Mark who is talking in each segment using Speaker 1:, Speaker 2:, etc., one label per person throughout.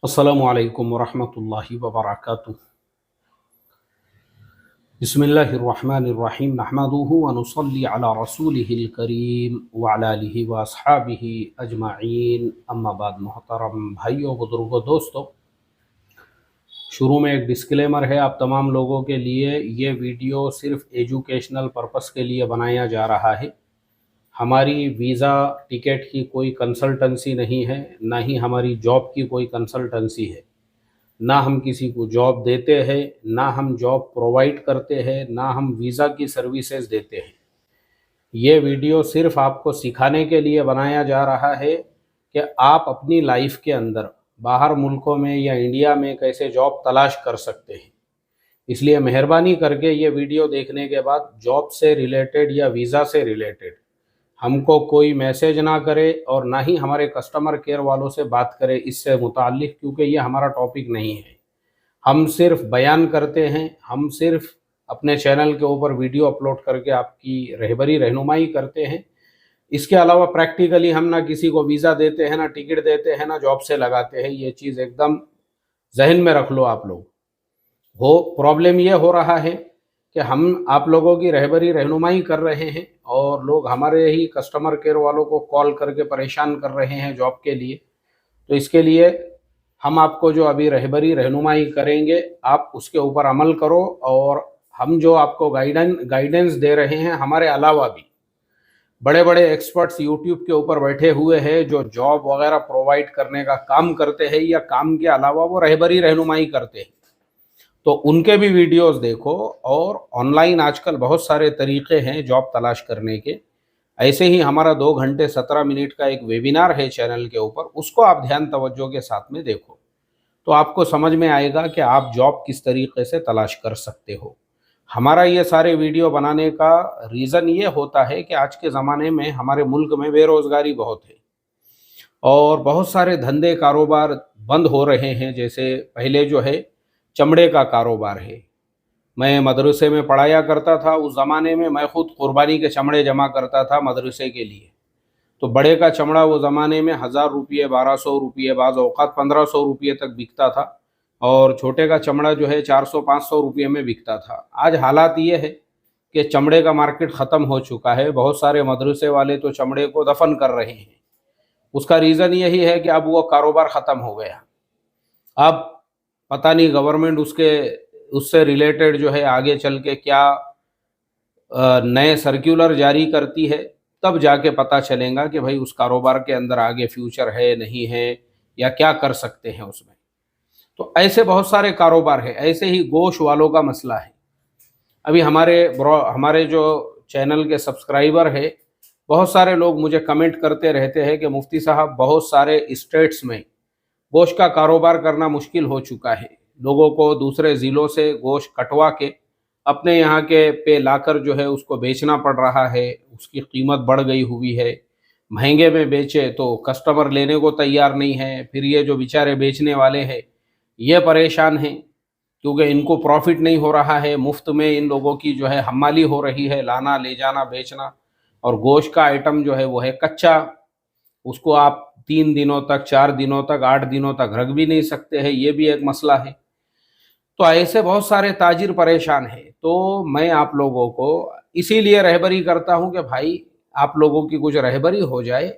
Speaker 1: अस्सलामु अलैकुम वरहमतुल्लाहि वबरकातुहू। बिस्मिल्लाहिर्रहमानिर्रहीम नहमदुहु व नुसल्ली अला रसूलिहिल करीम व अला आलिहि व अस्हाबिहि अजमाइन अम्मा बाद। मोहतरम भाइयों, बुजुर्गों, दोस्तों, शुरू में एक डिस्क्लेमर है आप तमाम लोगों के लिए। ये वीडियो सिर्फ एजुकेशनल पर्पस के लिए बनाया जा रहा है। हमारी वीज़ा टिकट की कोई कंसल्टेंसी नहीं है, ना ही हमारी जॉब की कोई कंसल्टेंसी है। ना हम किसी को जॉब देते हैं, ना हम जॉब प्रोवाइड करते हैं, ना हम वीज़ा की सर्विसेज देते हैं। ये वीडियो सिर्फ आपको सिखाने के लिए बनाया जा रहा है कि आप अपनी लाइफ के अंदर बाहर मुल्कों में या इंडिया में कैसे जॉब तलाश कर सकते हैं। इसलिए मेहरबानी करके ये वीडियो देखने के बाद जॉब से रिलेटेड या वीज़ा से रिलेटेड हमको कोई मैसेज ना करे और ना ही हमारे कस्टमर केयर वालों से बात करे इससे मुताल्लिक, क्योंकि ये हमारा टॉपिक नहीं है। हम सिर्फ बयान करते हैं, हम सिर्फ अपने चैनल के ऊपर वीडियो अपलोड करके आपकी रहबरी रहनुमाई करते हैं। इसके अलावा प्रैक्टिकली हम ना किसी को वीज़ा देते हैं, ना टिकट देते हैं, ना जॉब से लगाते हैं। ये चीज़ एकदम जहन में रख लो आप लोग। हो प्रॉब्लम ये हो रहा है कि हम आप लोगों की रहबरी रहनुमाई कर रहे हैं और लोग हमारे ही कस्टमर केयर वालों को कॉल करके परेशान कर रहे हैं जॉब के लिए। तो इसके लिए हम आपको जो अभी रहबरी रहनुमाई करेंगे, आप उसके ऊपर अमल करो। और हम जो आपको गाइडेंस दे रहे हैं, हमारे अलावा भी बड़े बड़े एक्सपर्ट्स यूट्यूब के ऊपर बैठे हुए हैं जो जॉब वगैरह प्रोवाइड करने का काम करते हैं या काम के अलावा वो रहबरी रहनुमाई करते हैं। तो उनके भी वीडियोस देखो। और ऑनलाइन आजकल बहुत सारे तरीक़े हैं जॉब तलाश करने के। ऐसे ही हमारा 2 घंटे 17 मिनट का एक वेबिनार है चैनल के ऊपर, उसको आप ध्यान तवज्जो के साथ में देखो तो आपको समझ में आएगा कि आप जॉब किस तरीके से तलाश कर सकते हो। हमारा ये सारे वीडियो बनाने का रीज़न ये होता है कि आज के ज़माने में हमारे मुल्क में बेरोज़गारी बहुत है और बहुत सारे धंधे कारोबार बंद हो रहे हैं। जैसे पहले जो है चमड़े का कारोबार है। मैं मदरसे में पढ़ाया करता था, उस ज़माने में मैं खुद कुर्बानी के चमड़े जमा करता था मदरसे के लिए। तो बड़े का चमड़ा वो ज़माने में 1000 रुपये, 1200 रुपये, बाज़ औक़ात 1500 रुपये तक बिकता था और छोटे का चमड़ा जो है 400-500 रुपये में बिकता था। आज हालात ये है कि चमड़े का मार्केट ख़त्म हो चुका है। बहुत सारे मदरसे वाले तो चमड़े को दफन कर रहे हैं। उसका रीज़न यही है कि अब वो कारोबार ख़त्म हो गया। अब पता नहीं गवर्नमेंट उससे रिलेटेड जो है आगे चल के क्या नए सर्कुलर जारी करती है, तब जाके पता चलेगा कि भाई उस कारोबार के अंदर आगे फ्यूचर है नहीं है या क्या कर सकते हैं उसमें। तो ऐसे बहुत सारे कारोबार है। ऐसे ही गोश्त वालों का मसला है। अभी हमारे जो चैनल के सब्सक्राइबर है, बहुत सारे लोग मुझे कमेंट करते रहते हैं कि मुफ्ती साहब बहुत सारे स्टेट्स में गोश्त का कारोबार करना मुश्किल हो चुका है। लोगों को दूसरे ज़िलों से गोश्त कटवा के अपने यहाँ के पे लाकर जो है उसको बेचना पड़ रहा है। उसकी कीमत बढ़ गई हुई है। महंगे में बेचे तो कस्टमर लेने को तैयार नहीं है। फिर ये जो बेचारे बेचने वाले हैं ये परेशान हैं क्योंकि इनको प्रॉफिट नहीं हो रहा है। मुफ्त में इन लोगों की जो है हमाली हो रही है, लाना ले जाना बेचना। और गोश्त का आइटम जो है वो है कच्चा। उसको आप 3 दिनों तक, 4 दिनों तक, 8 दिनों तक रख भी नहीं सकते हैं। ये भी एक मसला है। तो ऐसे बहुत सारे ताजिर परेशान हैं। तो मैं आप लोगों को इसीलिए रहबरी करता हूं कि भाई आप लोगों की कुछ रहबरी हो जाए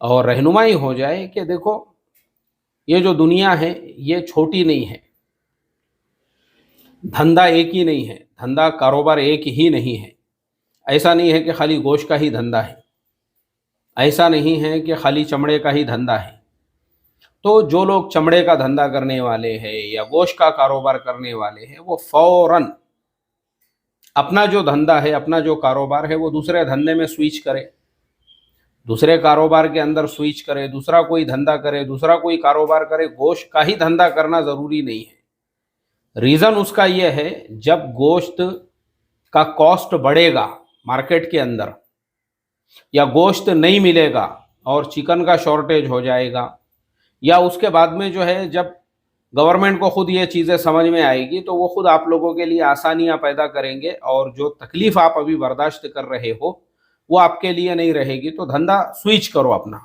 Speaker 1: और रहनुमाई हो जाए कि देखो ये जो दुनिया है ये छोटी नहीं है। धंधा एक ही नहीं है, धंधा कारोबार एक ही नहीं है। ऐसा नहीं है कि खाली गोश्त का ही धंधा है, ऐसा नहीं है कि खाली चमड़े का ही धंधा है। तो जो लोग चमड़े का धंधा करने वाले हैं या गोश्त का कारोबार करने वाले हैं, वो फौरन अपना जो धंधा है, अपना जो कारोबार है, वो दूसरे धंधे में स्विच करे, दूसरे कारोबार के अंदर स्विच करे, दूसरा कोई धंधा करे, दूसरा कोई कारोबार करे। गोश्त का ही धंधा करना ज़रूरी नहीं है। रीज़न उसका ये है, जब गोश्त का कॉस्ट बढ़ेगा मार्केट के अंदर या गोश्त नहीं मिलेगा और चिकन का शॉर्टेज हो जाएगा, या उसके बाद में जो है जब गवर्नमेंट को खुद ये चीज़ें समझ में आएगी तो वो खुद आप लोगों के लिए आसानियां पैदा करेंगे और जो तकलीफ आप अभी बर्दाश्त कर रहे हो वो आपके लिए नहीं रहेगी। तो धंधा स्विच करो अपना,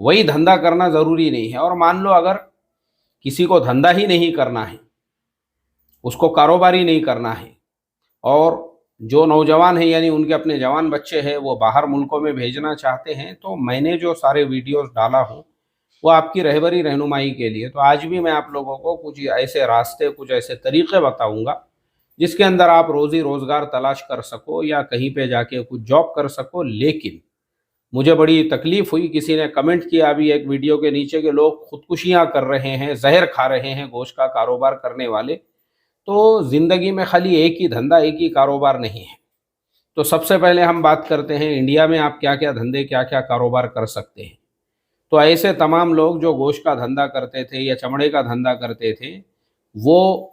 Speaker 1: वही धंधा करना ज़रूरी नहीं है। और मान लो अगर किसी को धंधा ही नहीं करना है, उसको कारोबार ही नहीं करना है, और जो नौजवान है यानी उनके अपने जवान बच्चे हैं वो बाहर मुल्कों में भेजना चाहते हैं, तो मैंने जो सारे वीडियोस डाला हूँ वो आपकी रहबरी रहनुमाई के लिए। तो आज भी मैं आप लोगों को कुछ ऐसे रास्ते, कुछ ऐसे तरीके बताऊंगा जिसके अंदर आप रोजी रोजगार तलाश कर सको या कहीं पे जाके कुछ जॉब कर सको। लेकिन मुझे बड़ी तकलीफ हुई, किसी ने कमेंट किया अभी एक वीडियो के नीचे कि लोग खुदकुशियां कर रहे हैं, जहर खा रहे हैं गोश्त का कारोबार करने वाले। तो ज़िंदगी में खाली एक ही धंधा, एक ही कारोबार नहीं है। तो सबसे पहले हम बात करते हैं इंडिया में आप क्या क्या धंधे, क्या क्या कारोबार कर सकते हैं। तो ऐसे तमाम लोग जो गोश्त का धंधा करते थे या चमड़े का धंधा करते थे, वो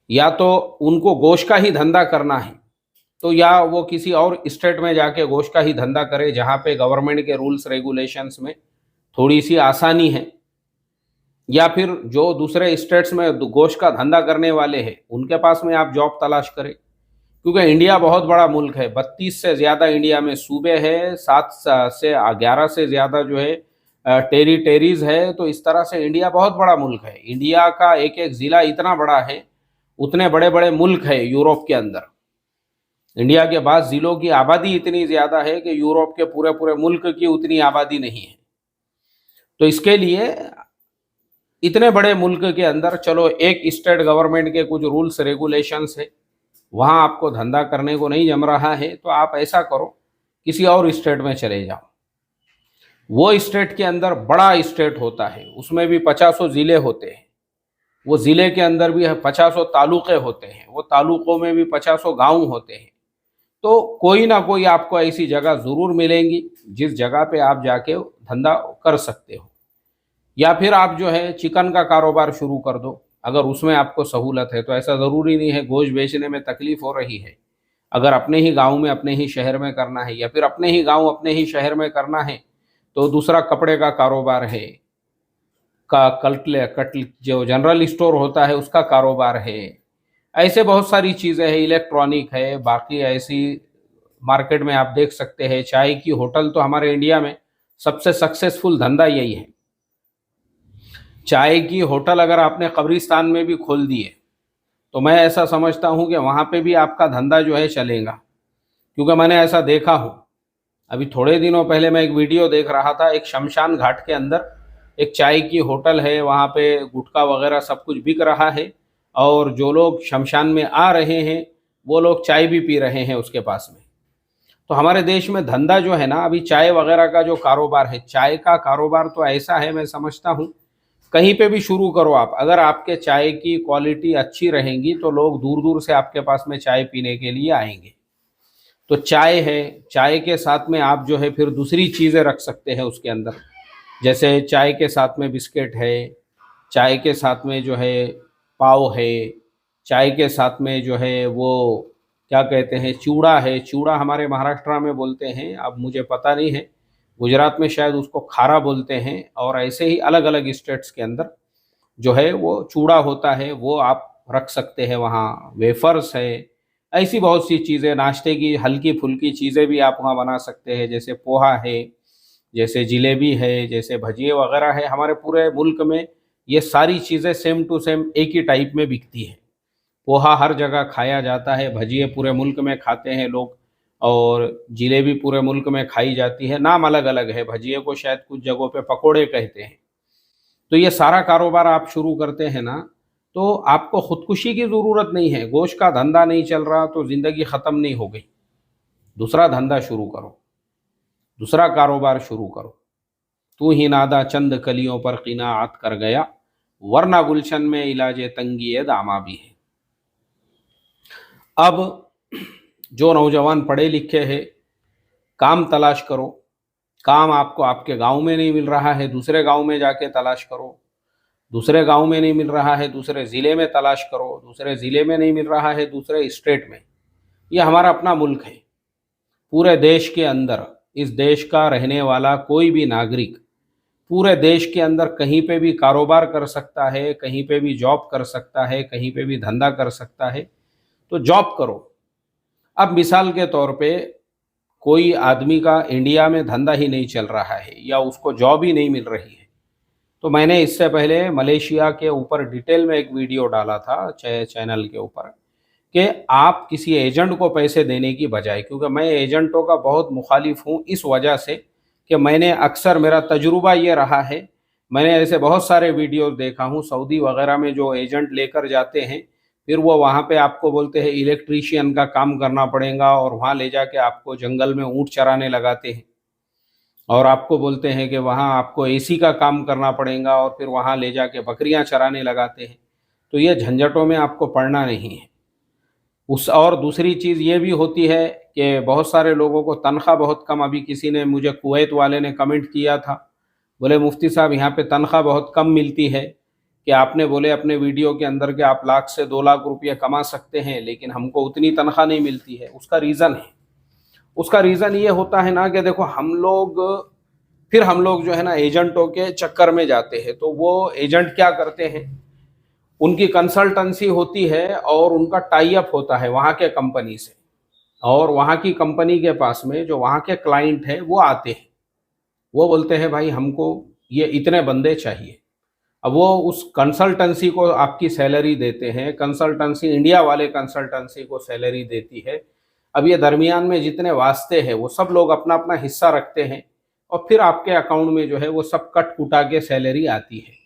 Speaker 1: या तो उनको गोश्त का ही धंधा करना है, तो या वो किसी और स्टेट में जाके गोश्त का ही धंधा करे जहाँ पे गवर्नमेंट के रूल्स रेगुलेशंस में थोड़ी सी आसानी है, या फिर जो दूसरे स्टेट्स में गोश्त का धंधा करने वाले हैं उनके पास में आप जॉब तलाश करें। क्योंकि इंडिया बहुत बड़ा मुल्क है, 32 से ज़्यादा इंडिया में सूबे है, 7 से 11 से ज़्यादा जो है टेरिटरीज है। तो इस तरह से इंडिया बहुत बड़ा मुल्क है। इंडिया का एक एक ज़िला इतना बड़ा है, उतने बड़े बड़े मुल्क है यूरोप के अंदर। इंडिया के बाद ज़िलों की आबादी इतनी ज़्यादा है कि यूरोप के पूरे पूरे मुल्क की उतनी आबादी नहीं है। तो इसके लिए इतने बड़े मुल्क के अंदर चलो एक स्टेट गवर्नमेंट के कुछ रूल्स रेगुलेशंस है, वहाँ आपको धंधा करने को नहीं जम रहा है, तो आप ऐसा करो किसी और स्टेट में चले जाओ। वो स्टेट के अंदर बड़ा स्टेट होता है, उसमें भी 50 ज़िले होते हैं, वो ज़िले के अंदर भी 50 तालुके होते हैं, वो तालुकों में भी 50 गांव होते हैं। तो कोई ना कोई आपको ऐसी जगह ज़रूर मिलेंगी जिस जगह पे आप जाके धंधा कर सकते हो। या फिर आप जो है चिकन का कारोबार शुरू कर दो, अगर उसमें आपको सहूलत है। तो ऐसा ज़रूरी नहीं है गोश्त बेचने में तकलीफ़ हो रही है, अगर अपने ही गांव में, अपने ही शहर में करना है, या फिर अपने ही गांव, अपने ही शहर में करना है, तो दूसरा कपड़े का कारोबार है, का कटल जो जनरल स्टोर होता है उसका कारोबार है। ऐसे बहुत सारी चीज़ें हैं, इलेक्ट्रॉनिक है, बाकी ऐसी मार्केट में आप देख सकते हैं। चाय की होटल तो हमारे इंडिया में सबसे सक्सेसफुल धंधा यही है। चाय की होटल अगर आपने कब्रिस्तान में भी खोल दी है तो मैं ऐसा समझता हूँ कि वहाँ पे भी आपका धंधा जो है चलेगा, क्योंकि मैंने ऐसा देखा हूँ। अभी थोड़े दिनों पहले मैं एक वीडियो देख रहा था, एक शमशान घाट के अंदर एक चाय की होटल है, वहाँ पे गुटखा वगैरह सब कुछ बिक रहा है, और जो लोग शमशान में आ रहे हैं वो लोग चाय भी पी रहे हैं उसके पास में। तो हमारे देश में धंधा जो है ना, अभी चाय वगैरह का जो कारोबार है, चाय का कारोबार तो ऐसा है, मैं समझता हूँ कहीं पे भी शुरू करो आप। अगर आपके चाय की क्वालिटी अच्छी रहेगी तो लोग दूर दूर से आपके पास में चाय पीने के लिए आएंगे। तो चाय है, चाय के साथ में आप जो है फिर दूसरी चीज़ें रख सकते हैं उसके अंदर, जैसे चाय के साथ में बिस्किट है, चाय के साथ में जो है पाव है, चाय के साथ में जो है वो क्या कहते हैं, चूड़ा है। चूड़ा हमारे महाराष्ट्र में बोलते हैं, अब मुझे पता नहीं है, गुजरात में शायद उसको खारा बोलते हैं, और ऐसे ही अलग अलग स्टेट्स के अंदर जो है वो चूड़ा होता है, वो आप रख सकते हैं वहाँ। वेफर्स है, ऐसी बहुत सी चीज़ें, नाश्ते की हल्की फुल्की चीज़ें भी आप वहाँ बना सकते हैं, जैसे पोहा है, जैसे जिलेबी है, जैसे भजिए वगैरह है। हमारे पूरे मुल्क में ये सारी चीज़ें सेम टू सेम एक ही टाइप में बिकती है। पोहा हर जगह खाया जाता है, भजिए पूरे मुल्क में खाते हैं लोग, और जिलेबी पूरे मुल्क में खाई जाती है। नाम अलग अलग है, भजिए को शायद कुछ जगहों पे पकोड़े कहते हैं। तो ये सारा कारोबार आप शुरू करते हैं ना, तो आपको खुदकुशी की ज़रूरत नहीं है। गोश्त का धंधा नहीं चल रहा तो ज़िंदगी ख़त्म नहीं हो गई, दूसरा धंधा शुरू करो, दूसरा कारोबार शुरू करो। तू ही नादा चंद कलियों पर क़िनाअत कर गया, वरना गुलशन में इलाजे तंगी दामा भी है। अब जो नौजवान पढ़े लिखे हैं, काम तलाश करो। काम आपको आपके गांव में नहीं मिल रहा है, दूसरे गांव में जाके तलाश करो। दूसरे गांव में नहीं मिल रहा है, दूसरे ज़िले में तलाश करो। दूसरे ज़िले में नहीं मिल रहा है, दूसरे स्टेट में। ये हमारा अपना मुल्क है। पूरे देश के अंदर, इस देश का रहने वाला कोई भी नागरिक पूरे देश के अंदर कहीं पे भी कारोबार कर सकता है, कहीं पे भी जॉब कर सकता है, कहीं पे भी धंधा कर सकता है। तो जॉब करो। अब मिसाल के तौर पे कोई आदमी का इंडिया में धंधा ही नहीं चल रहा है या उसको जॉब ही नहीं मिल रही है, तो मैंने इससे पहले मलेशिया के ऊपर डिटेल में एक वीडियो डाला था चैनल के ऊपर कि आप किसी एजेंट को पैसे देने की बजाय, क्योंकि मैं एजेंटों का बहुत मुखालिफ हूँ इस वजह से कि मैंने अक्सर, मेरा तजुर्बा ये रहा है, मैंने ऐसे बहुत सारे वीडियो देखा हूँ सऊदी वगैरह में जो एजेंट लेकर जाते हैं, फिर वो वहाँ पे आपको बोलते हैं इलेक्ट्रीशियन का काम करना पड़ेगा और वहाँ ले जाके आपको जंगल में ऊँट चराने लगाते हैं और आपको बोलते हैं कि वहाँ आपको एसी का काम करना पड़ेगा और फिर वहाँ ले जाके बकरियाँ चराने लगाते हैं। तो ये झंझटों में आपको पड़ना नहीं है। उस और दूसरी चीज़ ये भी होती है कि बहुत सारे लोगों को तनख्वाह बहुत कम, अभी किसी ने मुझे कुवैत वाले ने कमेंट किया था, बोले मुफ्ती साहब यहाँ पे तनख्वाह बहुत कम मिलती है, कि आपने बोले अपने वीडियो के अंदर कि आप लाख से 2 लाख रुपये कमा सकते हैं लेकिन हमको उतनी तनख्वाह नहीं मिलती है। उसका रीज़न है, उसका रीज़न ये होता है ना कि देखो हम लोग जो है ना एजेंटों के चक्कर में जाते हैं। तो वो एजेंट क्या करते हैं, उनकी कंसल्टेंसी होती है और उनका टाई अप होता है वहाँ के कंपनी से, और वहाँ की कंपनी के पास में जो वहाँ के क्लाइंट हैं वो आते हैं, वो बोलते हैं भाई हमको ये इतने बंदे चाहिए। अब वो उस कंसल्टेंसी को आपकी सैलरी देते हैं, कंसल्टेंसी इंडिया वाले कंसल्टेंसी को सैलरी देती है। अब ये दरमियान में जितने वास्ते हैं वो सब लोग अपना अपना हिस्सा रखते हैं और फिर आपके अकाउंट में जो है वो सब कट कुटा के सैलरी आती है।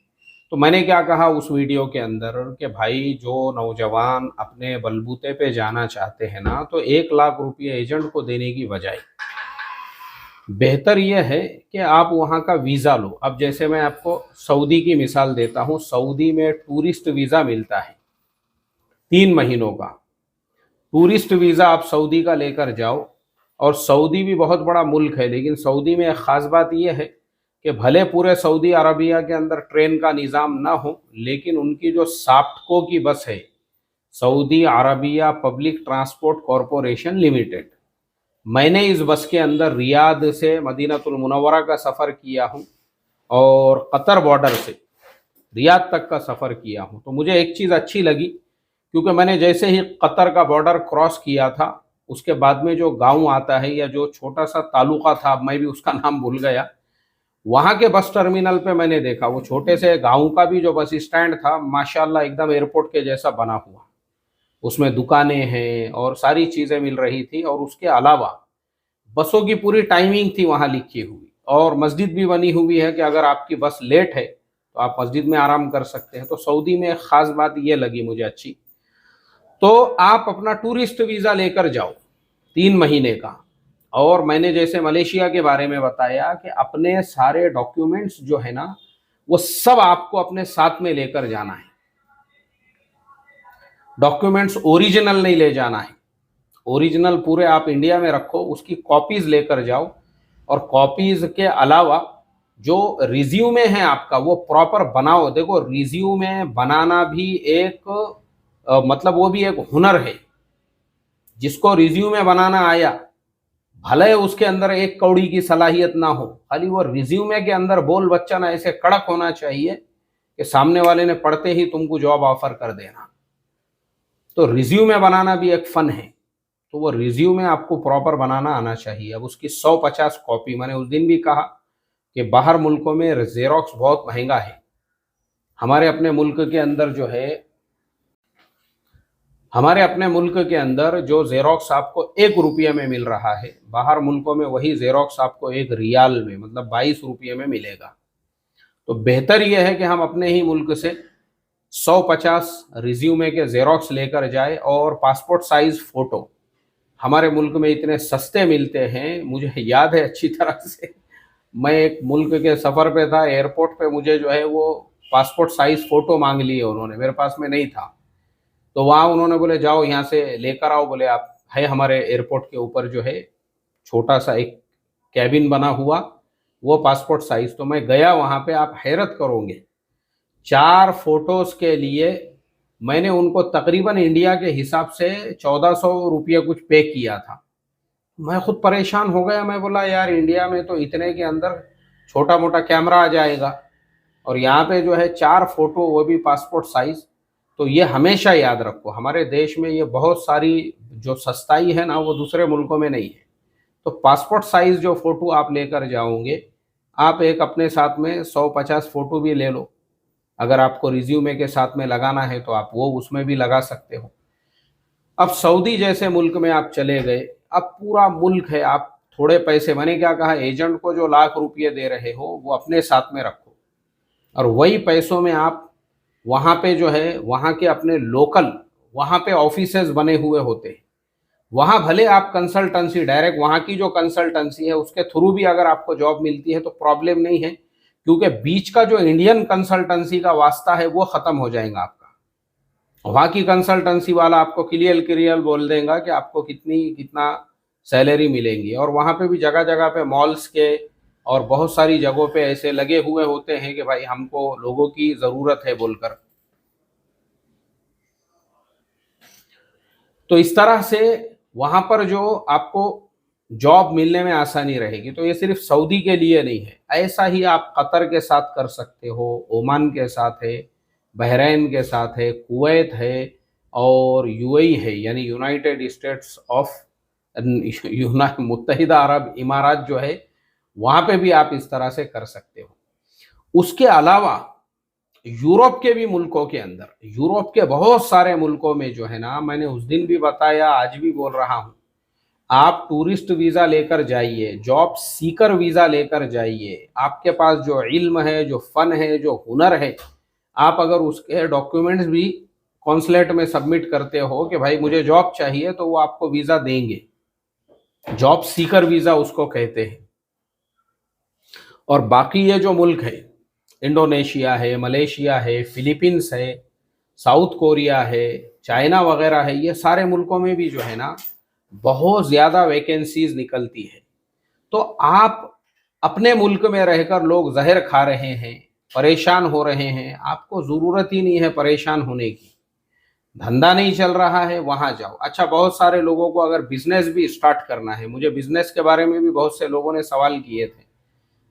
Speaker 1: तो मैंने क्या कहा उस वीडियो के अंदर कि भाई जो नौजवान अपने बलबूते पे जाना चाहते हैं ना, तो 1 लाख रुपये एजेंट को देने की बजाय बेहतर यह है कि आप वहाँ का वीज़ा लो। अब जैसे मैं आपको सऊदी की मिसाल देता हूँ, सऊदी में टूरिस्ट वीज़ा मिलता है 3 महीनों का। टूरिस्ट वीज़ा आप सऊदी का लेकर जाओ, और सऊदी भी बहुत बड़ा मुल्क है, लेकिन सऊदी में एक ख़ास बात यह है कि भले पूरे सऊदी अरबिया के अंदर ट्रेन का निज़ाम ना हो, लेकिन उनकी जो साप्टको की बस है, Saudi Arabia public transport corporation limited, मैंने इस बस के अंदर रियाद से मदीनातुल मुनव्वरा का सफ़र किया हूँ और कतर बॉर्डर से रियाद तक का सफ़र किया हूँ। तो मुझे एक चीज़ अच्छी लगी, क्योंकि मैंने जैसे ही कतर का बॉर्डर क्रॉस किया था, उसके बाद में जो गांव आता है या जो छोटा सा तालुका था, अब मैं भी उसका नाम भूल गया, वहाँ के बस टर्मिनल पे मैंने देखा वो छोटे से गांव का भी जो बस स्टैंड था, माशाल्लाह एकदम एयरपोर्ट के जैसा बना हुआ। उसमें दुकानें हैं और सारी चीज़ें मिल रही थी, और उसके अलावा बसों की पूरी टाइमिंग थी वहाँ लिखी हुई, और मस्जिद भी बनी हुई है कि अगर आपकी बस लेट है तो आप मस्जिद में आराम कर सकते हैं। तो सऊदी में एक ख़ास बात ये लगी मुझे अच्छी। तो आप अपना टूरिस्ट वीज़ा लेकर जाओ 3 महीने का, और मैंने जैसे मलेशिया के बारे में बताया कि अपने सारे डॉक्यूमेंट्स जो है ना वो सब आपको अपने साथ में लेकर जाना है। डॉक्यूमेंट्स ओरिजिनल नहीं ले जाना है, ओरिजिनल पूरे आप इंडिया में रखो, उसकी कॉपीज लेकर जाओ, और कॉपीज के अलावा जो रिज्यूमे है आपका वो प्रॉपर बनाओ। देखो रिज्यूमे बनाना भी एक मतलब वो भी एक हुनर है। जिसको रिज्यूमे बनाना आया, भले उसके अंदर एक कौड़ी की सलाहियत ना हो, खाली वो रिज्यूमे के अंदर बोल बच्चन ऐसे कड़क होना चाहिए कि सामने वाले ने पढ़ते ही तुमको जॉब ऑफर कर देना। तो रिज्यूमे बनाना भी एक फन है, तो वो रिज्यूमे आपको प्रॉपर बनाना आना चाहिए। अब उसकी 150 कॉपी, मैंने उस दिन भी कहा कि बाहर मुल्कों में जेरोक्स बहुत महंगा है। हमारे अपने मुल्क के अंदर जो है, हमारे अपने मुल्क के अंदर जो जेरोक्स आपको 1 रुपये में मिल रहा है, बाहर मुल्कों में वही जेरोक्स आपको 1 रियाल में, मतलब 22 रुपये में मिलेगा। तो बेहतर यह है कि हम अपने ही मुल्क से 150 रिज्यूमे के जेरोक्स लेकर जाए, और पासपोर्ट साइज फ़ोटो हमारे मुल्क में इतने सस्ते मिलते हैं। मुझे याद है अच्छी तरह से, मैं एक मुल्क के सफ़र पे था, एयरपोर्ट पे मुझे जो है वो पासपोर्ट साइज़ फ़ोटो मांग लिए उन्होंने, मेरे पास में नहीं था। तो वहाँ उन्होंने बोले जाओ यहाँ से लेकर आओ, बोले आप है हमारे एयरपोर्ट के ऊपर जो है छोटा सा एक कैबिन बना हुआ, वो पासपोर्ट साइज़। तो मैं गया वहाँ पे, आप हैरत करोगे, 4 फोटोज़ के लिए मैंने उनको तकरीबन इंडिया के हिसाब से 1400 रुपये कुछ पे किया था। मैं खुद परेशान हो गया, मैं बोला यार इंडिया में तो इतने के अंदर छोटा मोटा कैमरा आ जाएगा, और यहाँ पे जो है 4 फोटो, वो भी पासपोर्ट साइज़। तो ये हमेशा याद रखो, हमारे देश में ये बहुत सारी जो सस्ताई है ना वो दूसरे मुल्कों में नहीं है। तो पासपोर्ट साइज़ जो फ़ोटो आप लेकर जाओगे, आप एक अपने साथ में 150 फोटो भी ले लो। अगर आपको रिज्यूमे के साथ में लगाना है तो आप वो उसमें भी लगा सकते हो। अब सऊदी जैसे मुल्क में आप चले गए, अब पूरा मुल्क है, आप थोड़े पैसे, मैंने क्या कहा, एजेंट को जो लाख रुपये दे रहे हो वो अपने साथ में रखो, और वही पैसों में आप वहाँ पे जो है वहाँ के अपने लोकल, वहाँ पे ऑफिसेज बने हुए होते हैं, वहाँ भले आप कंसल्टेंसी डायरेक्ट, वहाँ की जो कंसल्टेंसी है उसके थ्रू भी अगर आपको जॉब मिलती है तो प्रॉब्लम नहीं है, क्योंकि बीच का जो इंडियन कंसल्टेंसी का वास्ता है वो खत्म हो जाएगा आपका। वहाँ की कंसल्टेंसी वाला आपको क्लियर क्लियर बोल देगा कि आपको कितना सैलरी मिलेंगी, और वहाँ पे भी जगह जगह पे मॉल्स के और बहुत सारी जगहों पे ऐसे लगे हुए होते हैं कि भाई हमको लोगों की ज़रूरत है बोलकर। तो इस तरह से वहाँ पर जो आपको जॉब मिलने में आसानी रहेगी। तो ये सिर्फ सऊदी के लिए नहीं है, ऐसा ही आप कतर के साथ कर सकते हो, ओमान के साथ है, बहरीन के साथ है, कुवैत है, और यूएई है, यानी यूनाइटेड स्टेट्स ऑफ मुत्तहिदा अरब इमारात जो है, वहाँ पे भी आप इस तरह से कर सकते हो। उसके अलावा यूरोप के भी मुल्कों के अंदर, यूरोप के बहुत सारे मुल्कों में जो है ना, मैंने उस दिन भी बताया, आज भी बोल रहा हूँ, आप टूरिस्ट वीज़ा लेकर जाइए, जॉब सीकर वीज़ा लेकर जाइए, आपके पास जो इल्म है, जो फ़न है, जो हुनर है, आप अगर उसके डॉक्यूमेंट्स भी कॉन्सुलेट में सबमिट करते हो कि भाई मुझे जॉब चाहिए, तो वो आपको वीज़ा देंगे। जॉब सीकर वीज़ा उसको कहते हैं। और बाकी ये जो मुल्क है, इंडोनेशिया है, मलेशिया है, फिलीपींस है, साउथ कोरिया है, चाइना वगैरह है, ये सारे मुल्कों में भी जो है ना बहुत ज़्यादा वैकेंसीज निकलती है। तो आप अपने मुल्क में रहकर लोग जहर खा रहे हैं, परेशान हो रहे हैं, आपको ज़रूरत ही नहीं है परेशान होने की। धंधा नहीं चल रहा है, वहाँ जाओ। अच्छा, बहुत सारे लोगों को अगर बिजनेस भी स्टार्ट करना है, मुझे बिजनेस के बारे में भी बहुत से लोगों ने सवाल किए थे।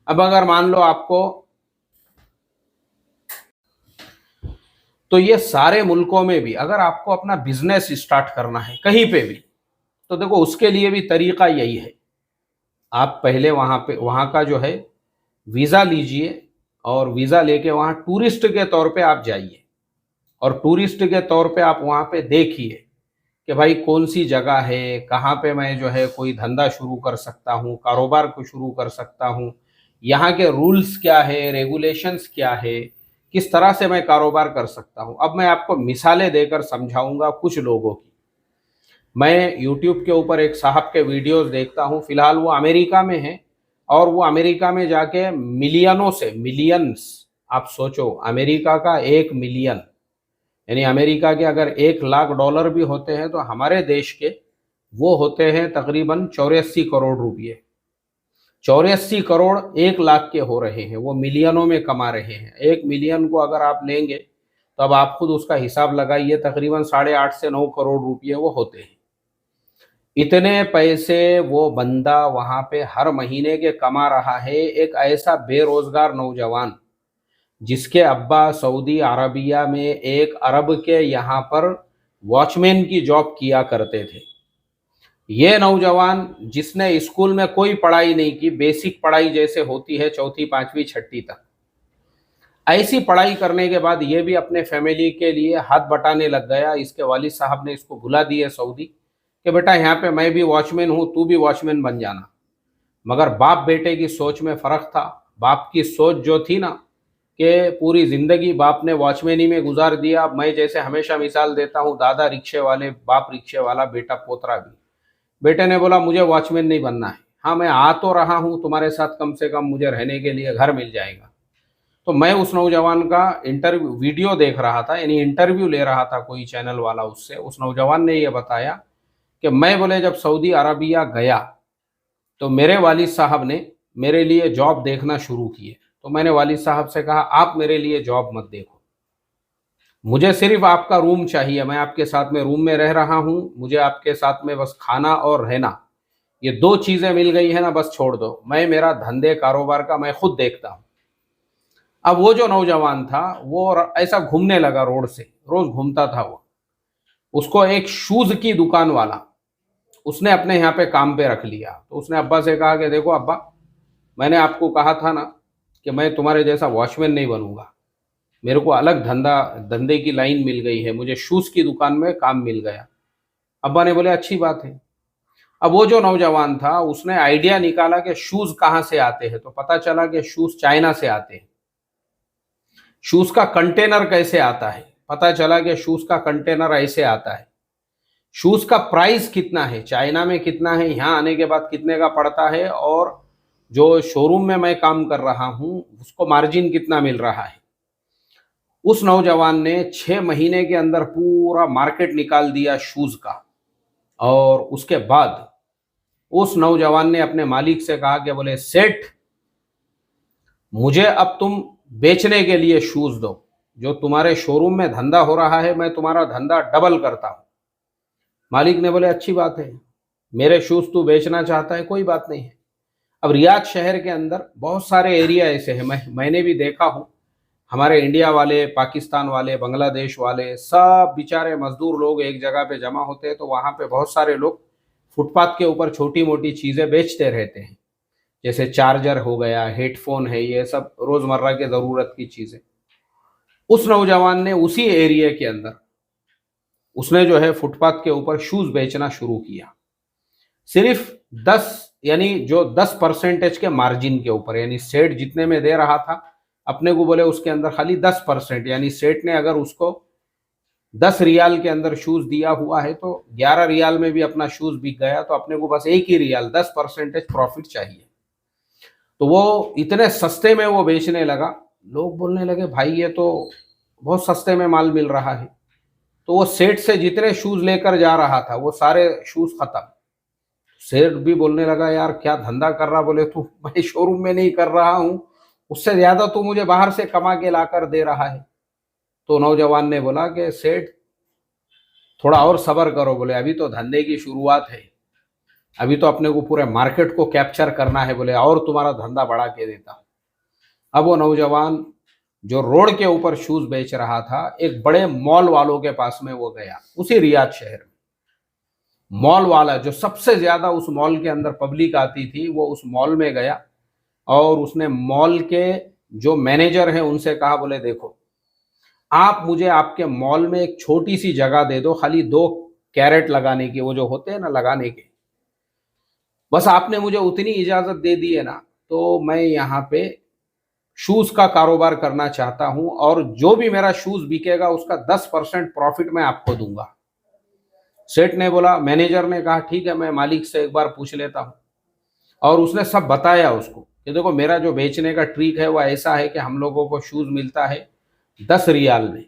Speaker 1: अब अगर मान लो आपको, तो ये सारे मुल्कों में भी अगर आपको अपना बिजनेस स्टार्ट करना है कहीं पे भी, तो देखो उसके लिए भी तरीका यही है। आप पहले वहाँ का जो है वीज़ा लीजिए, और वीज़ा लेके वहाँ टूरिस्ट के तौर पे आप जाइए, और टूरिस्ट के तौर पे आप वहाँ पे देखिए कि भाई कौन सी जगह है, कहाँ पे मैं जो है कोई धंधा शुरू कर सकता हूँ, कारोबार को शुरू कर सकता हूँ, यहाँ के रूल्स क्या है, रेगुलेशंस क्या है, किस तरह से मैं कारोबार कर सकता हूँ। अब मैं आपको मिसालें देकर समझाऊंगा कुछ लोगों की। मैं यूट्यूब के ऊपर एक साहब के वीडियोस देखता हूँ, फिलहाल वो अमेरिका में हैं, और वो अमेरिका में जाके मिलियनों से मिलियंस, आप सोचो अमेरिका का 1 मिलियन, यानी अमेरिका के अगर 1 लाख डॉलर भी होते हैं तो हमारे देश के वो होते हैं तकरीबन 84 करोड़ रुपये। 84 करोड़ 1 लाख के हो रहे हैं, वो मिलियनों में कमा रहे हैं। 1 मिलियन को अगर आप लेंगे तो अब आप खुद उसका हिसाब लगाइए, तकरीबन 8.5 से 9 करोड़ रुपये वो होते हैं। इतने पैसे वो बंदा वहाँ पे हर महीने के कमा रहा है, एक ऐसा बेरोजगार नौजवान जिसके अब्बा सऊदी अरबिया में एक अरब के यहाँ पर वॉचमैन की जॉब किया करते थे। ये नौजवान जिसने स्कूल में कोई पढ़ाई नहीं की, बेसिक पढ़ाई जैसे होती है चौथी पांचवी छठी तक, ऐसी पढ़ाई करने के बाद ये भी अपने फैमिली के लिए हाथ बटाने लग गया। इसके वालिद साहब ने इसको बुला दिए सऊदी कि बेटा यहाँ पे मैं भी वॉचमैन हूँ, तू भी वॉचमैन बन जाना। मगर बाप बेटे की सोच में फ़र्क था। बाप की सोच जो थी ना, कि पूरी ज़िंदगी बाप ने वॉचमैनी में गुजार दिया। मैं जैसे हमेशा मिसाल देता हूँ, दादा रिक्शे वाले, बाप रिक्शे वाला, बेटा पोतरा भी। बेटे ने बोला मुझे वॉचमैन नहीं बनना है, हाँ मैं आ तो रहा हूँ तुम्हारे साथ, कम से कम मुझे रहने के लिए घर मिल जाएगा। तो मैं उस नौजवान का इंटरव्यू वीडियो देख रहा था, यानी इंटरव्यू ले रहा था कोई चैनल वाला उससे। उस नौजवान ने यह बताया कि मैं बोले जब सऊदी अरबिया गया तो मेरे वालिद साहब ने मेरे लिए जॉब देखना शुरू किए। तो मैंने वालिद साहब से कहा आप मेरे लिए जॉब मत देखो, मुझे सिर्फ आपका रूम चाहिए, मैं आपके साथ में रूम में रह रहा हूँ, मुझे आपके साथ में बस खाना और रहना, ये 2 चीज़ें मिल गई है ना, बस छोड़ दो, मैं मेरा धंधे कारोबार का मैं खुद देखता हूँ। अब वो जो नौजवान था वो ऐसा घूमने लगा, रोड से रोज घूमता था वो। उसको एक शूज की दुकान वाला उसने अपने यहाँ पे काम पे रख लिया। तो उसने अब्बा से कहा कि देखो अब्बा, मैंने आपको कहा था ना कि मैं तुम्हारे जैसा वॉचमैन नहीं बनूंगा, मेरे को अलग धंधे की लाइन मिल गई है, मुझे शूज़ की दुकान में काम मिल गया। अब्बा ने बोले अच्छी बात है। अब वो जो नौजवान था उसने आइडिया निकाला कि शूज़ कहाँ से आते हैं, तो पता चला कि शूज़ चाइना से आते हैं। शूज़ का कंटेनर कैसे आता है, पता चला कि शूज़ का कंटेनर ऐसे आता है। शूज़ का प्राइस कितना है, चाइना में कितना है, यहाँ आने के बाद कितने का पड़ता है, और जो शोरूम में मैं काम कर रहा हूँ उसको मार्जिन कितना मिल रहा है। उस नौजवान ने 6 महीने के अंदर पूरा मार्केट निकाल दिया शूज़ का। और उसके बाद उस नौजवान ने अपने मालिक से कहा कि बोले सेठ, मुझे अब तुम बेचने के लिए शूज़ दो, जो तुम्हारे शोरूम में धंधा हो रहा है मैं तुम्हारा धंधा डबल करता हूँ। मालिक ने बोले अच्छी बात है, मेरे शूज़ तू बेचना चाहता है, कोई बात नहीं है। अब रियाद शहर के अंदर बहुत सारे एरिया ऐसे हैं, मैंने भी देखा हूँ, हमारे इंडिया वाले, पाकिस्तान वाले, बांग्लादेश वाले सब बेचारे मजदूर लोग एक जगह पे जमा होते हैं, तो वहाँ पे बहुत सारे लोग फुटपाथ के ऊपर छोटी मोटी चीज़ें बेचते रहते हैं, जैसे चार्जर हो गया, हेडफोन है, ये सब रोज़मर्रा के ज़रूरत की चीज़ें। उस नौजवान ने उसी एरिया के अंदर उसने जो है फुटपाथ के ऊपर शूज़ बेचना शुरू किया, सिर्फ 10 यानी जो 10% के मार्जिन के ऊपर, यानी सेठ जितने में दे रहा था अपने को बोले उसके अंदर खाली 10%, यानी सेठ ने अगर उसको 10 रियाल के अंदर शूज़ दिया हुआ है तो 11 रियाल में भी अपना शूज़ बिक गया, तो अपने को बस 1 ही रियाल 10% प्रॉफिट चाहिए। तो वो इतने सस्ते में वो बेचने लगा, लोग बोलने लगे भाई ये तो बहुत सस्ते में माल मिल रहा है। तो वो सेठ से जितने शूज़ लेकर जा रहा था वो सारे शूज़ खत्म। सेठ भी बोलने लगा यार क्या धंधा कर रहा, बोले तू, मैं शोरूम में नहीं कर रहा हूँ, उससे ज्यादा तू मुझे बाहर से कमा के लाकर दे रहा है। तो नौजवान ने बोला कि सेठ थोड़ा और सब्र करो, बोले अभी तो धंधे की शुरुआत है, अभी तो अपने को पूरे मार्केट को कैप्चर करना है, बोले और तुम्हारा धंधा बढ़ा के देता हूं। अब वो नौजवान जो रोड के ऊपर शूज बेच रहा था, एक बड़े मॉल वालों के पास में वो गया, उसी रियाद शहर में। मॉल वाला जो सबसे ज्यादा उस मॉल के अंदर पब्लिक आती थी, वो उस मॉल में गया और उसने मॉल के जो मैनेजर है उनसे कहा, बोले देखो आप मुझे आपके मॉल में एक छोटी सी जगह दे दो, खाली 2 कैरेट लगाने की, वो जो होते हैं ना लगाने के, बस आपने मुझे उतनी इजाजत दे दी है ना, तो मैं यहाँ पे शूज का कारोबार करना चाहता हूं, और जो भी मेरा शूज बिकेगा उसका 10% प्रॉफिट मैं आपको दूंगा। सेठ ने बोला, मैनेजर ने कहा ठीक है मैं मालिक से एक बार पूछ लेता हूं। और उसने सब बताया उसको कि देखो मेरा जो बेचने का ट्रिक है वो ऐसा है कि हम लोगों को शूज मिलता है 10 रियाल में,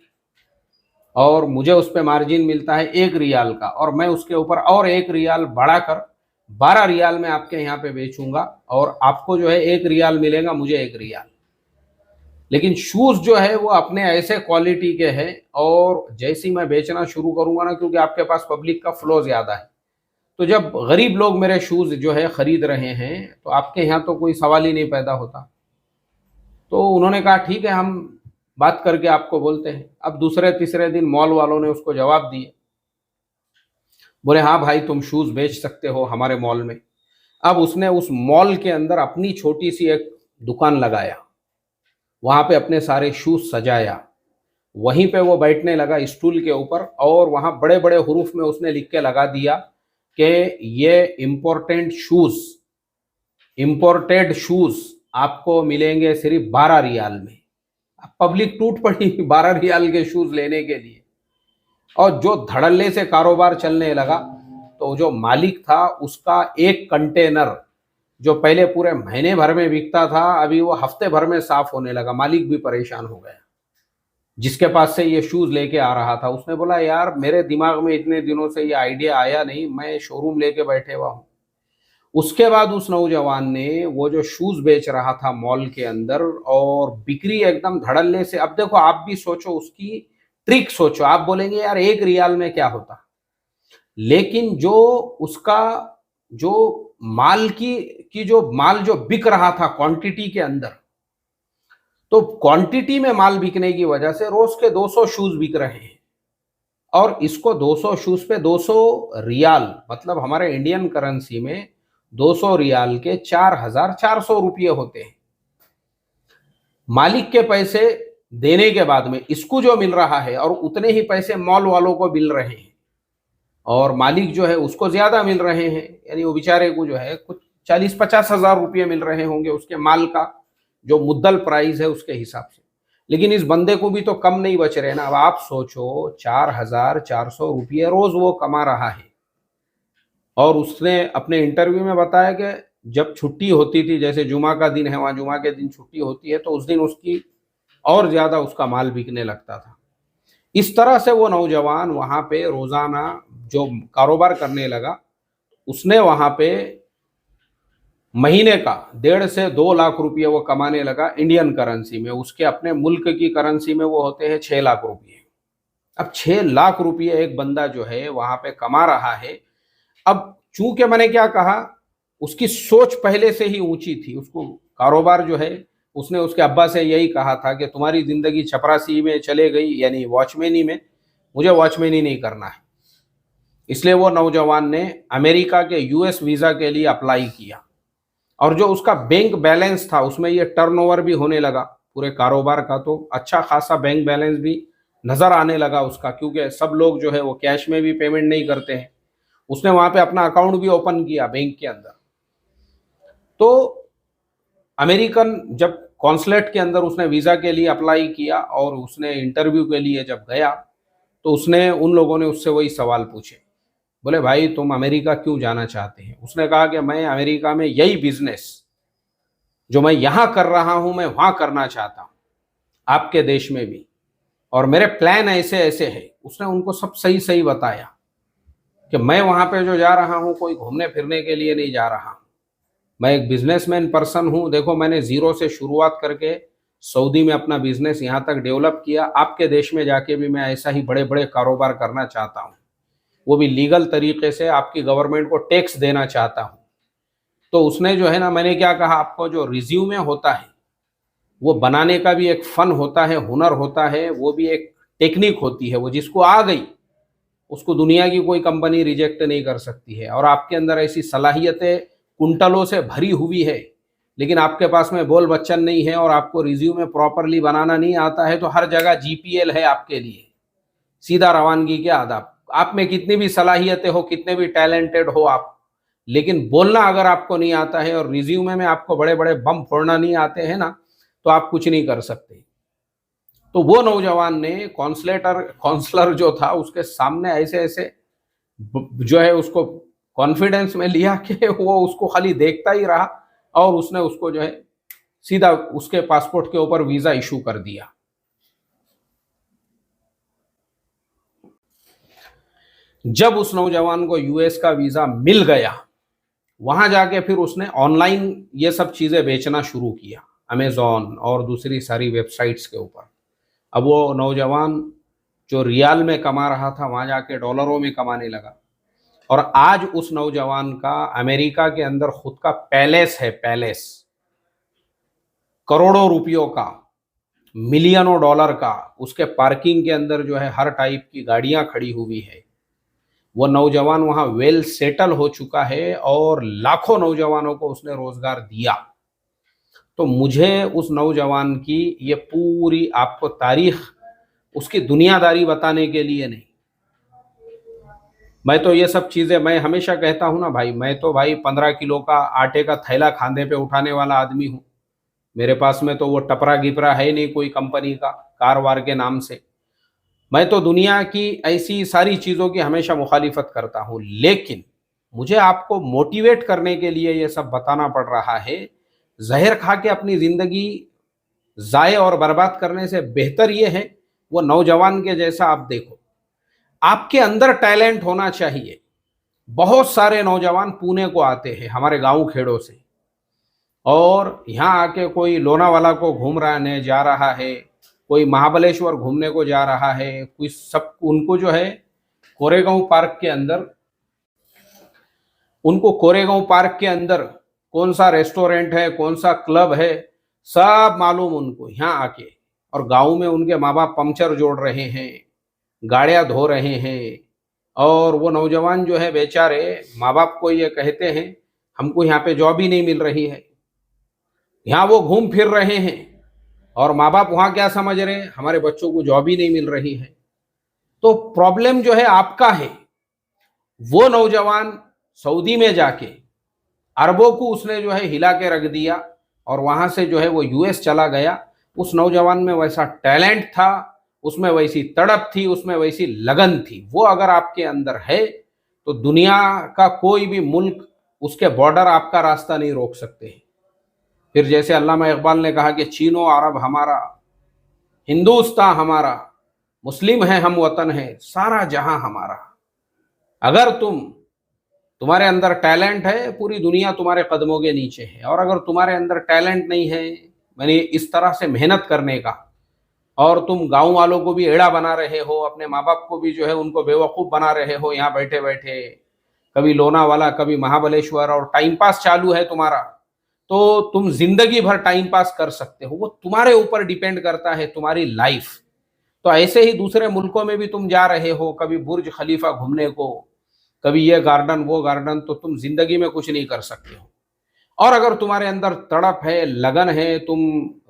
Speaker 1: और मुझे उस पर मार्जिन मिलता है 1 रियाल का, और मैं उसके ऊपर और 1 रियाल बढ़ाकर 12 रियाल में आपके यहाँ पे बेचूंगा, और आपको जो है 1 रियाल मिलेगा, मुझे 1 रियाल। लेकिन शूज जो है वो अपने ऐसे क्वालिटी के हैं, और जैसे ही मैं बेचना शुरू करूंगा ना, क्योंकि आपके पास पब्लिक का फ्लो ज्यादा है, तो जब गरीब लोग मेरे शूज जो है खरीद रहे हैं तो आपके यहाँ तो कोई सवाल ही नहीं पैदा होता। तो उन्होंने कहा ठीक है हम बात करके आपको बोलते हैं। अब दूसरे तीसरे दिन मॉल वालों ने उसको जवाब दिए, बोले हाँ भाई तुम शूज बेच सकते हो हमारे मॉल में। अब उसने उस मॉल के अंदर अपनी छोटी सी एक दुकान लगाया, वहां पे अपने सारे शूज सजाया, वहीं पे वो बैठने लगा स्टूल के ऊपर, और वहां बड़े बड़े हुरूफ में उसने लिख के लगा दिया कि ये इंपोर्टेड शूज आपको मिलेंगे सिर्फ 12 रियाल में। अब पब्लिक टूट पड़ी 12 रियाल के शूज लेने के लिए, और जो धड़ल्ले से कारोबार चलने लगा, तो जो मालिक था उसका एक कंटेनर जो पहले पूरे महीने भर में बिकता था, अभी वो हफ्ते भर में साफ होने लगा। मालिक भी परेशान हो गया, जिसके पास से ये शूज लेके आ रहा था। उसने बोला यार मेरे दिमाग में इतने दिनों से ये आइडिया आया नहीं, मैं शोरूम लेके बैठे हुआ हूँ। उसके बाद उस नौजवान ने वो जो शूज बेच रहा था मॉल के अंदर, और बिक्री एकदम धड़ल्ले से। अब देखो आप भी सोचो उसकी ट्रिक सोचो, आप बोलेंगे यार 1 रियाल में क्या होता, लेकिन जो उसका जो माल जो बिक रहा था क्वांटिटी के अंदर, तो क्वांटिटी में माल बिकने की वजह से रोज के 200 शूज बिक रहे हैं। और इसको 200 शूज पे 200 रियाल, मतलब हमारे इंडियन करेंसी में 200 रियाल के 4,400 रुपये होते हैं। मालिक के पैसे देने के बाद में इसको जो मिल रहा है और उतने ही पैसे मॉल वालों को मिल रहे हैं, और मालिक जो है उसको ज्यादा मिल रहे हैं, यानी वो बेचारे को जो है कुछ 40-50 हजार रुपये मिल रहे होंगे उसके माल का जो मुद्दल प्राइस है उसके हिसाब से। लेकिन इस बंदे को भी तो कम नहीं बच रहे ना। अब आप सोचो 4,400 रुपये रोज वो कमा रहा है, और उसने अपने इंटरव्यू में बताया कि जब छुट्टी होती थी, जैसे जुमा का दिन है, वहां जुमा के दिन छुट्टी होती है, तो उस दिन उसकी और ज्यादा उसका माल बिकने लगता था। इस तरह से वो नौजवान वहां पे रोजाना जो कारोबार करने लगा, उसने वहां पे महीने का 1.5 से 2 लाख रुपये वो कमाने लगा इंडियन करेंसी में। उसके अपने मुल्क की करेंसी में वो होते हैं 6 लाख रुपये। अब 6 लाख रुपये एक बंदा जो है वहां पे कमा रहा है। अब चूंकि मैंने क्या कहा, उसकी सोच पहले से ही ऊंची थी। उसको कारोबार जो है, उसने उसके अब्बा से यही कहा था कि तुम्हारी जिंदगी चपरासी में चले गई, यानी वॉचमैनी में, मुझे वॉचमैनी नहीं करना है। इसलिए वो नौजवान ने अमेरिका के यूएस वीजा के लिए अप्लाई किया, और जो उसका बैंक बैलेंस था उसमें ये टर्नओवर भी होने लगा पूरे कारोबार का, तो अच्छा खासा बैंक बैलेंस भी नजर आने लगा उसका, क्योंकि सब लोग जो है वो कैश में भी पेमेंट नहीं करते हैं। उसने वहां पे अपना अकाउंट भी ओपन किया बैंक के अंदर। तो अमेरिकन जब कॉन्सुलेट के अंदर उसने वीजा के लिए अप्लाई किया और उसने इंटरव्यू के लिए जब गया, तो उसने उन लोगों ने उससे वही सवाल पूछे। बोले भाई तुम अमेरिका क्यों जाना चाहते हैं? उसने कहा कि मैं अमेरिका में यही बिजनेस जो मैं यहां कर रहा हूं मैं वहां करना चाहता हूं, आपके देश में भी, और मेरे प्लान ऐसे ऐसे है। उसने उनको सब सही सही बताया कि मैं वहां पे जो जा रहा हूं कोई घूमने फिरने के लिए नहीं जा रहा हूं, मैं एक बिजनेसमैन पर्सन हूं। देखो मैंने जीरो से शुरुआत करके सऊदी में अपना बिजनेस यहां तक डेवलप किया, आपके देश में जाके भी मैं ऐसा ही बड़े बड़े कारोबार करना चाहता हूं, वो भी लीगल तरीके से आपकी गवर्नमेंट को टैक्स देना चाहता हूं। तो उसने जो है ना, मैंने क्या कहा आपको, जो रिज्यूमे होता है वो बनाने का भी एक फन होता है, हुनर होता है, वो भी एक टेक्निक होती है। वो जिसको आ गई उसको दुनिया की कोई कंपनी रिजेक्ट नहीं कर सकती है। और आपके अंदर ऐसी सलाहियतें कुंटलों से भरी हुई है, लेकिन आपके पास में बोल बच्चन नहीं है और आपको रिज्यूमे प्रॉपरली बनाना नहीं आता है, तो हर जगह जीपीएल है आपके लिए, सीधा रवानगी के आदाब। आप में कितनी भी सलाहियतें हो, कितने भी टैलेंटेड हो आप, लेकिन बोलना अगर आपको नहीं आता है और रिज्यूमे में आपको बड़े बड़े बम फोड़ना नहीं आते हैं ना, तो आप कुछ नहीं कर सकते। तो वो नौजवान ने काउंसलर जो था उसके सामने ऐसे ऐसे जो है उसको कॉन्फिडेंस में लिया कि वो उसको खाली देखता ही रहा, और उसने उसको जो है सीधा उसके पासपोर्ट के ऊपर वीजा इशू कर दिया। जब उस नौजवान को यूएस का वीजा मिल गया, वहां जाके फिर उसने ऑनलाइन ये सब चीजें बेचना शुरू किया, अमेजॉन और दूसरी सारी वेबसाइट्स के ऊपर। अब वो नौजवान जो रियाल में कमा रहा था वहां जाके डॉलरों में कमाने लगा, और आज उस नौजवान का अमेरिका के अंदर खुद का पैलेस है, पैलेस, करोड़ों रुपयों का, मिलियनों डॉलर का। उसके पार्किंग के अंदर जो है हर टाइप की गाड़ियां खड़ी हुई है। वो नौजवान वहां वेल सेटल हो चुका है और लाखों नौजवानों को उसने रोजगार दिया। तो मुझे उस नौजवान की ये पूरी आपको तारीख, उसकी दुनियादारी बताने के लिए नहीं, मैं तो ये सब चीजें, मैं हमेशा कहता हूं ना भाई, मैं तो भाई 15 किलो का आटे का थैला खांधे पे उठाने वाला आदमी हूं। मेरे पास में तो वो टपरा गिपरा है नहीं कोई कंपनी का कारवार के नाम से। मैं तो दुनिया की ऐसी सारी चीजों की हमेशा मुखालिफत करता हूं, लेकिन मुझे आपको मोटिवेट करने के लिए ये सब बताना पड़ रहा है। जहर खा के अपनी जिंदगी जाए और बर्बाद करने से बेहतर ये है वो नौजवान के जैसा आप देखो। आपके अंदर टैलेंट होना चाहिए। बहुत सारे नौजवान पुणे को आते हैं हमारे गांव खेड़ों से, और यहाँ आके कोई लोनावाला को घूम रहा जा रहा है, कोई महाबलेश्वर घूमने को जा रहा है, कोई सब, उनको जो है कोरेगांव पार्क के अंदर, उनको कोरेगांव पार्क के अंदर कौन सा रेस्टोरेंट है, कौन सा क्लब है, सब मालूम उनको यहाँ आके। और गांव में उनके माँ बाप पंक्चर जोड़ रहे हैं, गाड़ियां धो रहे हैं, और वो नौजवान जो है बेचारे माँ बाप को ये कहते हैं हमको यहाँ पे जॉब ही नहीं मिल रही है। यहाँ वो घूम फिर रहे हैं और माँ बाप वहाँ क्या समझ रहे हैं, हमारे बच्चों को जॉब ही नहीं मिल रही है। तो प्रॉब्लम जो है आपका है। वो नौजवान सऊदी में जाके अरबों को उसने जो है हिला के रख दिया और वहां से जो है वो यूएस चला गया। उस नौजवान में वैसा टैलेंट था, उसमें वैसी तड़प थी, उसमें वैसी लगन थी। वो अगर आपके अंदर है तो दुनिया का कोई भी मुल्क, उसके बॉर्डर आपका रास्ता नहीं रोक सकते हैं। फिर जैसे अल्लामा इकबाल ने कहा कि चीनो अरब हमारा, हिंदुस्तान हमारा, मुस्लिम है हम वतन है, सारा जहां हमारा। अगर तुम्हारे अंदर टैलेंट है, पूरी दुनिया तुम्हारे कदमों के नीचे है। और अगर तुम्हारे अंदर टैलेंट नहीं है, मैंने इस तरह से मेहनत करने का, और तुम गांव वालों को भी एड़ा बना रहे हो, अपने माँ बाप को भी जो है उनको बेवकूफ़ बना रहे हो यहाँ बैठे बैठे, कभी लोनावाला कभी महाबलेश्वर, और टाइम पास चालू है तुम्हारा, तो तुम जिंदगी भर टाइम पास कर सकते हो। वो तुम्हारे ऊपर डिपेंड करता है, तुम्हारी लाइफ। तो ऐसे ही दूसरे मुल्कों में भी तुम जा रहे हो, कभी बुर्ज खलीफा घूमने को, कभी ये गार्डन वो गार्डन, तो तुम जिंदगी में कुछ नहीं कर सकते हो। और अगर तुम्हारे अंदर तड़प है, लगन है, तुम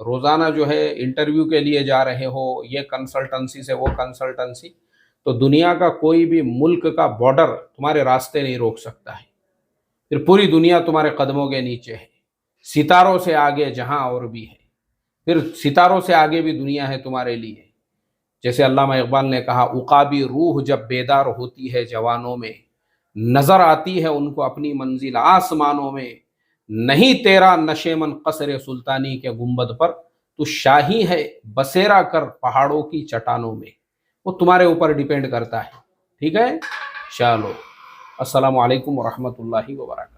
Speaker 1: रोजाना जो है इंटरव्यू के लिए जा रहे हो, ये कंसल्टेंसी से वो कंसल्टेंसी, तो दुनिया का कोई भी मुल्क का बॉर्डर तुम्हारे रास्ते नहीं रोक सकता है। फिर पूरी दुनिया तुम्हारे कदमों के नीचे है, सितारों से आगे जहां और भी है। फिर सितारों से आगे भी दुनिया है तुम्हारे लिए। जैसे अल्लामा इकबाल ने कहा, उकाबी रूह जब बेदार होती है जवानों में, नजर आती है उनको अपनी मंजिल आसमानों में। नहीं तेरा नशेमन कसरे सुल्तानी के गुंबद पर, तू शाही है बसेरा कर पहाड़ों की चट्टानों में। वो तुम्हारे ऊपर डिपेंड करता है। ठीक है, चलो, अस्सलामु अलैकुम वरहमतुल्लाहि वबरकातुहू।